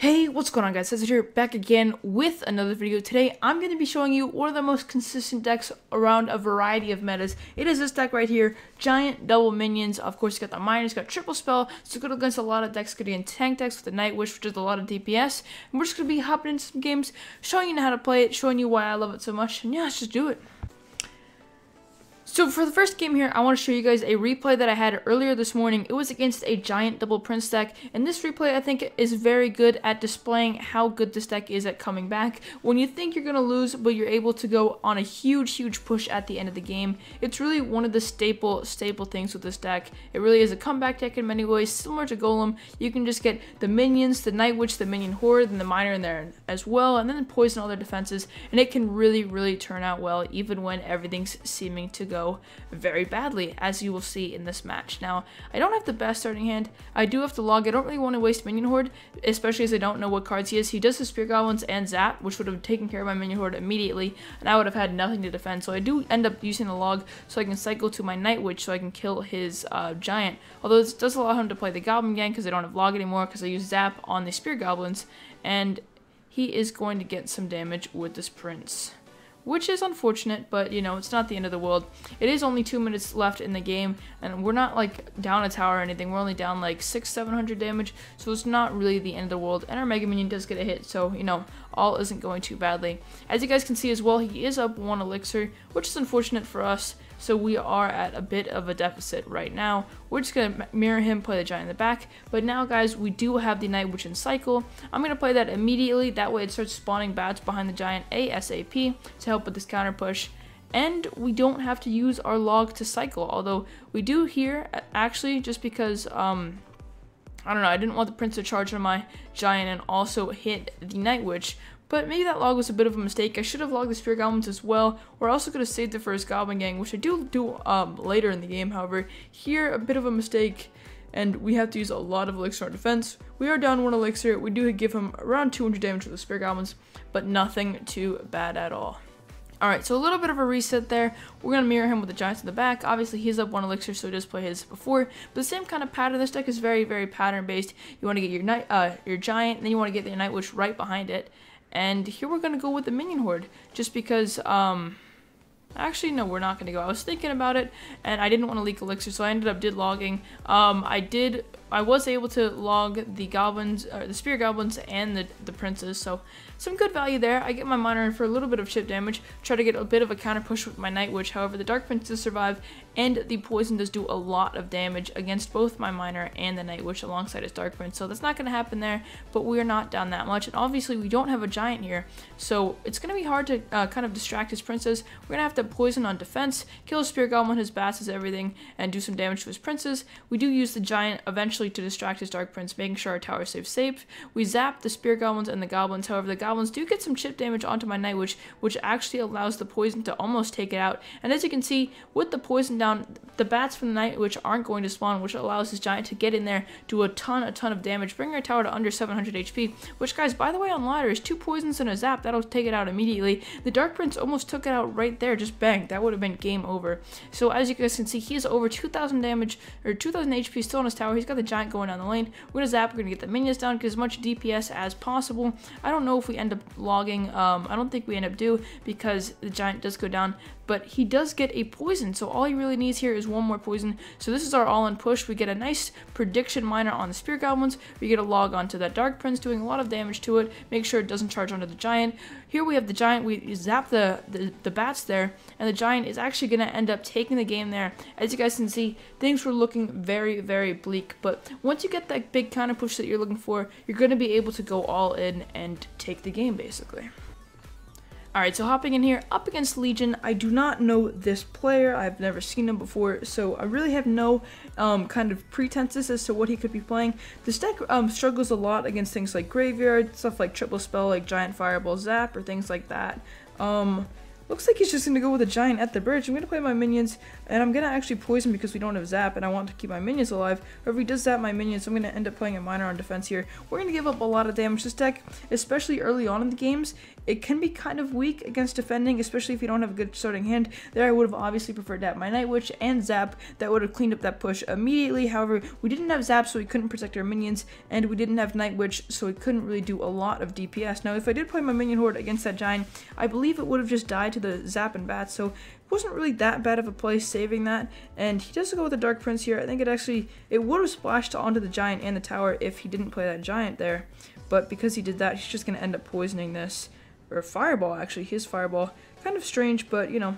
Hey, what's going on guys? Cesar here, back again with another video. Today, I'm going to be showing you one of the most consistent decks around a variety of metas. It is this deck right here, Giant Double Minions. Of course, you got the Miners, got Triple Spell, so good against a lot of decks. Could be in tank decks with the Night Wish, which is a lot of DPS. And we're just going to be hopping into some games, showing you how to play it, showing you why I love it so much. And yeah, let's just do it. So for the first game here, I want to show you guys a replay that I had earlier this morning. It was against a Giant Double Prince deck, and this replay I think is very good at displaying how good this deck is at coming back. When you think you're going to lose, but you're able to go on a huge push at the end of the game, it's really one of the staple things with this deck. It really is a comeback deck in many ways, similar to Golem. You can just get the minions, the Night Witch, the Minion Horde, and the Miner in there as well, and then poison all their defenses, and it can really turn out well, even when everything's seeming to go very badly, as you will see in this match. Now, I don't have the best starting hand. I do have to log. I don't really want to waste Minion Horde, especially as I don't know what cards he is. He does have Spear Goblins and Zap, which would have taken care of my Minion Horde immediately, and I would have had nothing to defend. So I do end up using the log so I can cycle to my Night Witch so I can kill his Giant. Although this does allow him to play the Goblin Gang because I don't have log anymore because I use Zap on the Spear Goblins, and he is going to get some damage with this Prince, which is unfortunate, but you know, it's not the end of the world. It is only 2 minutes left in the game, and we're not like down a tower or anything. We're only down like 600-700 damage, so it's not really the end of the world. And our Mega Minion does get a hit, so you know, all isn't going too badly. As you guys can see as well, he is up 1 elixir, which is unfortunate for us. So we are at a bit of a deficit right now. We're just going to mirror him, play the Giant in the back. But now, guys, we do have the Night Witch in cycle. I'm going to play that immediately. That way it starts spawning bats behind the Giant ASAP to help with this counter push. And we don't have to use our log to cycle. Although we do here, actually, just because, I don't know, I didn't want the Prince to charge on my Giant and also hit the Night Witch. But maybe that log was a bit of a mistake. I should have logged the Spear Goblins as well. We're also going to save the first Goblin Gang, which I do later in the game. However, here, a bit of a mistake, and we have to use a lot of elixir on defense. We are down 1 elixir. We do give him around 200 damage with the Spear Goblins, but nothing too bad at all. Alright, so a little bit of a reset there. We're going to mirror him with the Giants in the back. Obviously, he's up 1 elixir, so he does play his before. But the same kind of pattern. This deck is very pattern-based. You want to get your Giant, and then you want to get the Night Witch right behind it. And here we're going to go with the Minion Horde, just because, actually, no, we're not going to go. I was thinking about it, and I didn't want to leak elixir, so I ended up logging. I was able to log the goblins, the Spear Goblins, and the Princes, so some good value there. I get my Miner in for a little bit of chip damage, try to get a bit of a counter push with my Night Witch. However, the Dark Prince does survive, and the poison does do a lot of damage against both my Miner and the Night Witch alongside his Dark Prince, so that's not going to happen there, but we are not down that much, and obviously we don't have a Giant here, so it's going to be hard to kind of distract his Princes. We're going to have to poison on defense, kill his Spear Goblin, his bats, his everything, and do some damage to his Princes. We do use the Giant eventually to distract his Dark Prince, making sure our tower stays safe. We zap the Spear Goblins and the Goblins. However, the Goblins do get some chip damage onto my Night Witch, which actually allows the poison to almost take it out. And as you can see, with the poison down, the bats from the Night Witch aren't going to spawn, which allows his Giant to get in there, do a ton of damage, bring our tower to under 700 HP, which, guys, by the way, on ladder is 2 poisons and a zap. That'll take it out immediately. The Dark Prince almost took it out right there, just bang. That would have been game over. So as you guys can see, he is over 2,000 damage, or 2,000 HP still on his tower. He's got the Giant going down the lane. We're going to zap, we're going to get the minions down, get as much DPS as possible. I don't know if we end up logging, I don't think we end up because the Giant does go down, but he does get a poison, so all he really needs here is 1 more poison. So this is our all-in push. We get a nice prediction Miner on the Spear Goblins. We get a log onto that Dark Prince, doing a lot of damage to it, make sure it doesn't charge onto the Giant. Here we have the Giant, we zap the bats there, and the Giant is actually going to end up taking the game there. As you guys can see, things were looking very bleak, but once you get that big counter push that you're looking for, you're going to be able to go all in and take the game, basically. Alright, so hopping in here, up against Legion. I do not know this player. I've never seen him before, so I really have no kind of pretenses as to what he could be playing. This deck struggles a lot against things like Graveyard, stuff like Triple Spell, like Giant Fireball Zap, or things like that. Looks like he's just going to go with a giant at the bridge. I'm going to play my minions, and I'm going to actually poison because we don't have zap, and I want to keep my minions alive. However, he does zap my minions, so I'm going to end up playing a miner on defense here. We're going to give up a lot of damage. This deck, especially early on in the games, it can be kind of weak against defending, especially if you don't have a good starting hand. There I would have obviously preferred to have my Night Witch and zap. That would have cleaned up that push immediately. However, we didn't have zap, so we couldn't protect our minions, and we didn't have Night Witch, so we couldn't really do a lot of DPS. Now, if I did play my minion horde against that giant, I believe it would have just died to the zap and bat, so it wasn't really that bad of a play saving that. And he does go with the Dark Prince here. I think it would have splashed onto the giant and the tower if he didn't play that giant there, but because he did that, he's just going to end up poisoning this, or fireball actually. His fireball, kind of strange, but you know,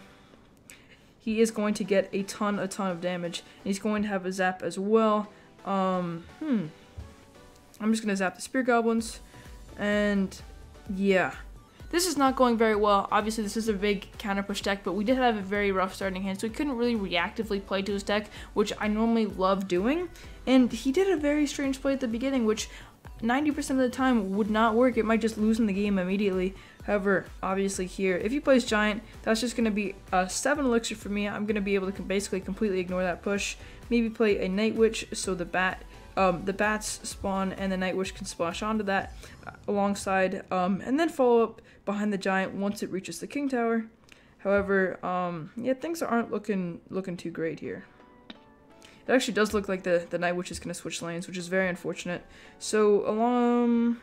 he is going to get a ton of damage, and he's going to have a zap as well. I'm just going to zap the spear goblins, and yeah. This is not going very well. Obviously, this is a big counter push deck, but we did have a very rough starting hand, so we couldn't really reactively play to his deck, which I normally love doing. And he did a very strange play at the beginning, which 90% of the time would not work. It might just lose in the game immediately. However, obviously here, if he plays giant, that's just going to be a 7 elixir for me. I'm going to be able to basically completely ignore that push. Maybe play a Night Witch, so the bats spawn and the Night Witch can splash onto that alongside, and then follow up behind the giant once it reaches the king tower. However, yeah, things aren't looking too great here. It actually does look like the Night Witch is going to switch lanes, which is very unfortunate. So,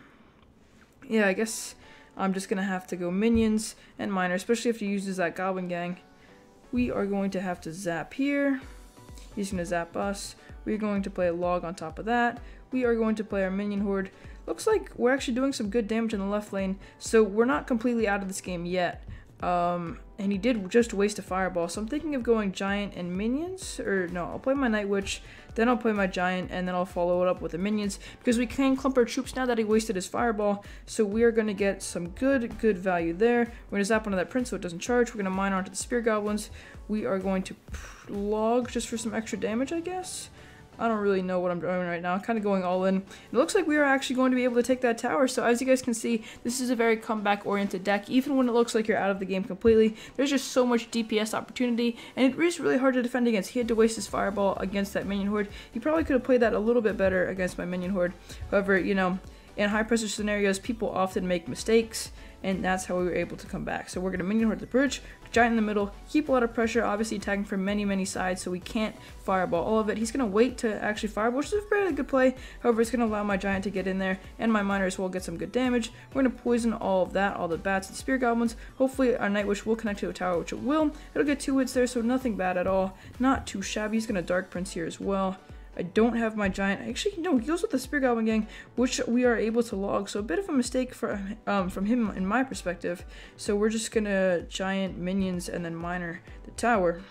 yeah, I guess I'm just going to have to go minions and miner, especially if he uses that goblin gang. We are going to have to zap here. He's going to zap us. We're going to play a log on top of that. We are going to play our minion horde. Looks like we're actually doing some good damage in the left lane, so we're not completely out of this game yet. And he did just waste a fireball, so I'm thinking of going giant and minions, or no, I'll play my Night Witch, then I'll play my giant, and then I'll follow it up with the minions, because we can clump our troops now that he wasted his fireball, so we are going to get some good value there. We're going to zap onto that prince so it doesn't charge. We're going to mine onto the spear goblins. We are going to log just for some extra damage, I guess. I don't really know what I'm doing right now. I'm kind of going all in. It looks like we are actually going to be able to take that tower. So as you guys can see, this is a very comeback-oriented deck. Even when it looks like you're out of the game completely, there's just so much DPS opportunity, and it is really hard to defend against. He had to waste his fireball against that minion horde. He probably could have played that a little bit better against my minion horde. However, you know, in high-pressure scenarios, people often make mistakes, and that's how we were able to come back. So we're going to minion horde the bridge, giant in the middle, keep a lot of pressure, obviously attacking from many sides, so we can't fireball all of it. He's going to wait to actually fireball, which is a fairly good play. However, it's going to allow my giant to get in there, and my miner as well get some good damage. We're going to poison all of that, all the bats and spear goblins. Hopefully our Night Witch will connect to a tower, which it will. It'll get 2 hits there, so nothing bad at all. Not too shabby. He's going to Dark Prince here as well. I don't have my giant. Actually, no, he goes with the Spear Goblin Gang, which we are able to log. So a bit of a mistake from him in my perspective. So we're just going to giant minions and then miner the tower.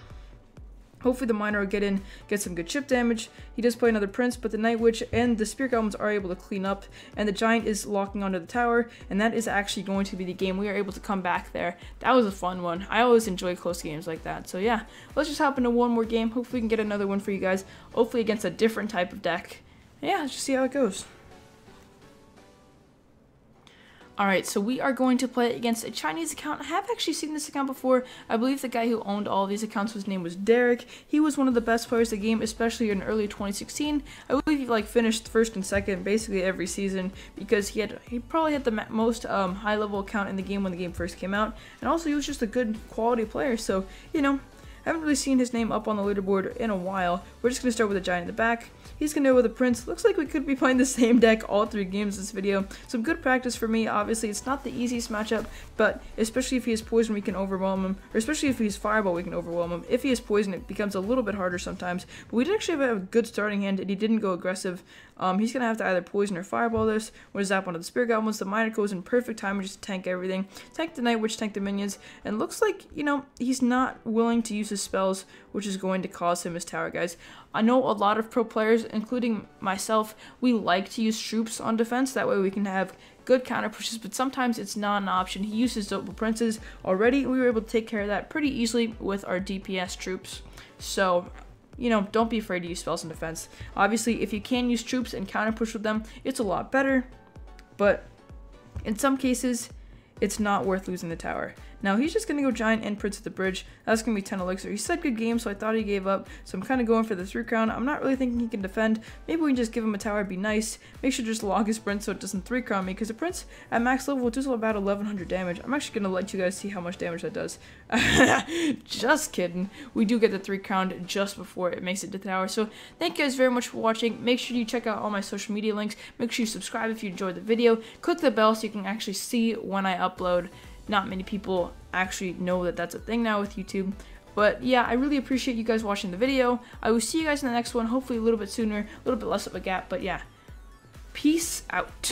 Hopefully the miner will get in, get some good chip damage. He does play another prince, but the Night Witch and the Spear Goblins are able to clean up, and the giant is locking onto the tower, and that is actually going to be the game. We are able to come back there. That was a fun one. I always enjoy close games like that. So yeah, let's just hop into one more game. Hopefully we can get another one for you guys. Hopefully against a different type of deck. And yeah, let's just see how it goes. Alright, so we are going to play against a Chinese account. I have actually seen this account before. I believe the guy who owned all of these accounts, his name was Derek. He was one of the best players of the game, especially in early 2016. I believe he like finished first and second basically every season because he probably had the most high level account in the game when the game first came out. And also he was just a good quality player, so you know, I haven't really seen his name up on the leaderboard in a while. We're just going to start with a giant in the back. He's going to go with a prince. Looks like we could be playing the same deck all 3 games this video. Some good practice for me. Obviously, it's not the easiest matchup, but especially if he has poison, we can overwhelm him. Or especially if he has fireball, we can overwhelm him. If he has poison, it becomes a little bit harder sometimes. But we did actually have a good starting hand, and he didn't go aggressive. He's going to have to either poison or fireball this. We're going to zap onto the Spear Goblins. The Miner goes in perfect time and just tank everything. Tank the Night Witch, tank the minions. And looks like, you know, he's not willing to use his spells, which is going to cost him his tower, guys. I know a lot of pro players, including myself, we like to use troops on defense. That way we can have good counter pushes, but sometimes it's not an option. He uses double princes already. We were able to take care of that pretty easily with our DPS troops. So, you know, don't be afraid to use spells in defense. Obviously, if you can use troops and counter push with them, it's a lot better. But in some cases, it's not worth losing the tower. Now he's just gonna go giant and Prince of the Bridge. That's gonna be 10 elixir. He said good game, so I thought he gave up. So I'm kind of going for the 3 crown. I'm not really thinking he can defend. Maybe we can just give him a tower, be nice. Make sure to just log his Prince so it doesn't 3 crown me, because the Prince at max level will do about 1100 damage. I'm actually gonna let you guys see how much damage that does. Just kidding. We do get the 3 crown just before it makes it to the tower. So thank you guys very much for watching. Make sure you check out all my social media links. Make sure you subscribe if you enjoyed the video. Click the bell so you can actually see when I upload. Not many people actually know that that's a thing now with YouTube. But yeah, I really appreciate you guys watching the video. I will see you guys in the next one, hopefully a little bit sooner, a little bit less of a gap. But yeah, peace out.